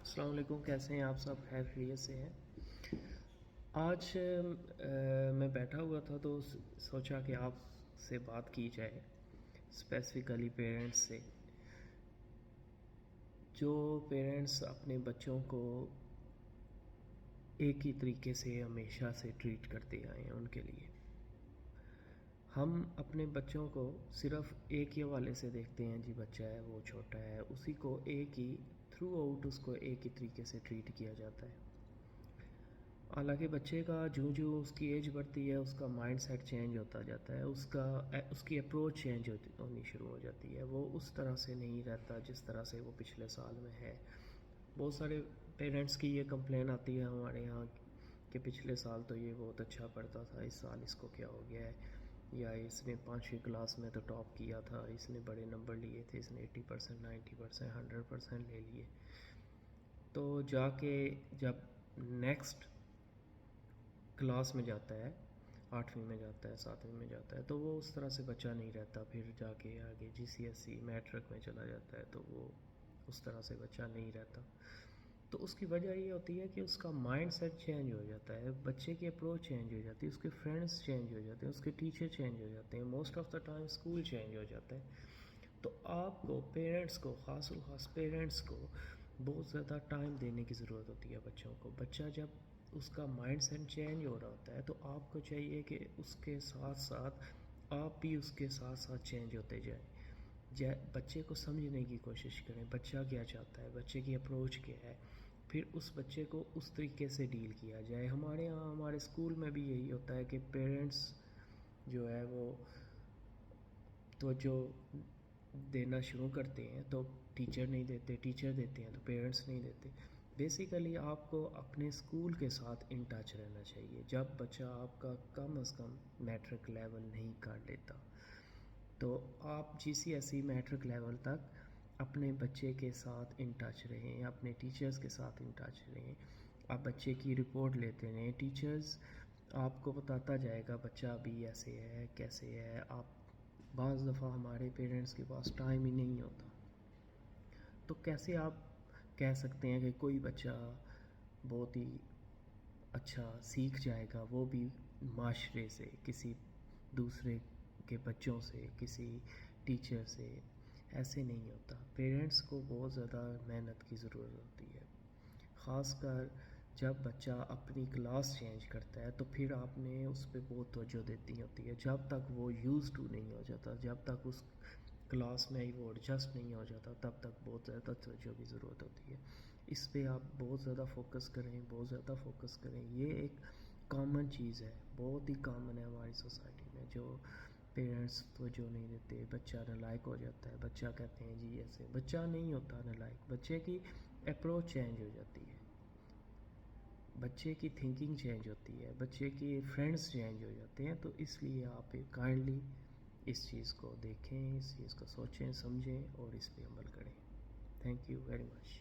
السلام علیکم، کیسے ہیں آپ سب؟ خیر خیریت سے ہیں؟ آج میں بیٹھا ہوا تھا تو سوچا کہ آپ سے بات کی جائے اسپیسیفکلی پیرنٹس سے، جو پیرنٹس اپنے بچوں کو ایک ہی طریقے سے ہمیشہ سے ٹریٹ کرتے آئے ہیں. ان کے لیے ہم اپنے بچوں کو صرف ایک ہی حوالے سے دیکھتے ہیں، جی بچہ ہے وہ چھوٹا ہے، اسی کو ایک ہی تھرو آؤٹ اس کو ایک ہی طریقے سے ٹریٹ کیا جاتا ہے. حالانکہ بچے کا جو اس کی ایج بڑھتی ہے اس کا مائنڈ سیٹ چینج ہوتا جاتا ہے، اس کی اپروچ چینج ہونی شروع ہو جاتی ہے. وہ اس طرح سے نہیں رہتا جس طرح سے وہ پچھلے سال میں ہے. بہت سارے پیرنٹس کی یہ کمپلین آتی ہے ہمارے یہاں کہ پچھلے سال تو یہ بہت اچھا پڑھتا تھا، اس سال اس کو کیا ہو گیا ہے، یا اس نے 5ویں کلاس میں تو ٹاپ کیا تھا، اس نے بڑے نمبر لیے تھے، اس نے 80%، 90%، 100% لے لیے. تو جا کے جب نیکسٹ کلاس میں جاتا ہے، 8ویں میں جاتا ہے، 7ویں میں جاتا ہے، تو وہ اس طرح سے بچہ نہیں رہتا. پھر جا کے آگے GCSE میٹرک میں چلا جاتا ہے تو وہ اس طرح سے بچہ نہیں رہتا. تو اس کی وجہ یہ ہوتی ہے کہ اس کا مائنڈ سیٹ چینج ہو جاتا ہے، بچے کی اپروچ چینج ہو جاتی ہے، اس کے فرینڈس چینج ہو جاتے ہیں، اس کے ٹیچر چینج ہو جاتے ہیں، most of the time school change ہو جاتا ہے. تو آپ کو پیرنٹس کو، خاص پیرنٹس کو بہت زیادہ ٹائم دینے کی ضرورت ہوتی ہے بچوں کو. بچہ جب اس کا مائنڈ سیٹ چینج ہو رہا ہوتا ہے تو آپ کو چاہیے کہ اس کے ساتھ ساتھ آپ بھی اس کے ساتھ ساتھ چینج ہوتے جائیں. بچے کو سمجھنے کی کوشش کریں، بچہ کیا چاہتا ہے، بچے کی اپروچ کیا ہے، پھر اس بچے کو اس طریقے سے ڈیل کیا جائے. ہمارے یہاں ہمارے اسکول میں بھی یہی ہوتا ہے کہ پیرنٹس جو ہے وہ توجہ دینا شروع کرتے ہیں تو ٹیچر نہیں دیتے، ٹیچر دیتے ہیں تو پیرنٹس نہیں دیتے. بیسیکلی آپ کو اپنے اسکول کے ساتھ ان ٹچ رہنا چاہیے. جب بچہ آپ کا کم از کم میٹرک لیول نہیں کر لیتا تو آپ GCSE میٹرک لیول تک اپنے بچے کے ساتھ ان ٹچ رہیں، اپنے ٹیچرز کے ساتھ ان ٹچ رہیں. آپ بچے کی رپورٹ لیتے رہیں، ٹیچرز آپ کو بتاتا جائے گا بچہ ابھی ایسے ہے کیسے ہے. بعض دفعہ ہمارے پیرنٹس کے پاس ٹائم ہی نہیں ہوتا، تو کیسے آپ کہہ سکتے ہیں کہ کوئی بچہ بہت ہی اچھا سیکھ جائے گا، وہ بھی معاشرے سے، کسی دوسرے کے بچوں سے، کسی ٹیچر سے؟ ایسے نہیں ہوتا. پیرنٹس کو بہت زیادہ محنت کی ضرورت ہوتی ہے، خاص کر جب بچہ اپنی کلاس چینج کرتا ہے تو پھر آپ نے اس پہ بہت توجہ دیتی ہوتی ہے. جب تک وہ یوز ٹو نہیں ہو جاتا، جب تک اس کلاس میں وہ ایڈجسٹ نہیں ہو جاتا، تب تک بہت زیادہ توجہ کی ضرورت ہوتی ہے. اس پہ آپ بہت زیادہ فوکس کریں، بہت زیادہ فوکس کریں. یہ ایک کامن چیز ہے، بہت ہی کامن ہے ہماری سوسائٹی میں، جو پیرنٹس توجہ نہیں دیتے. بچہ نالائق ہو جاتا ہے، بچہ کہتے ہیں جی ایسے. بچہ نہیں ہوتا نالائق، بچے کی اپروچ چینج ہو جاتی ہے، بچے کی تھنکنگ چینج ہوتی ہے، بچے کی فرینڈس چینج ہو جاتے ہیں. تو اس لیے آپ کائنڈلی اس چیز کو دیکھیں، اس چیز کو سوچیں، سمجھیں اور اس پہ عمل کریں. Thank you very much.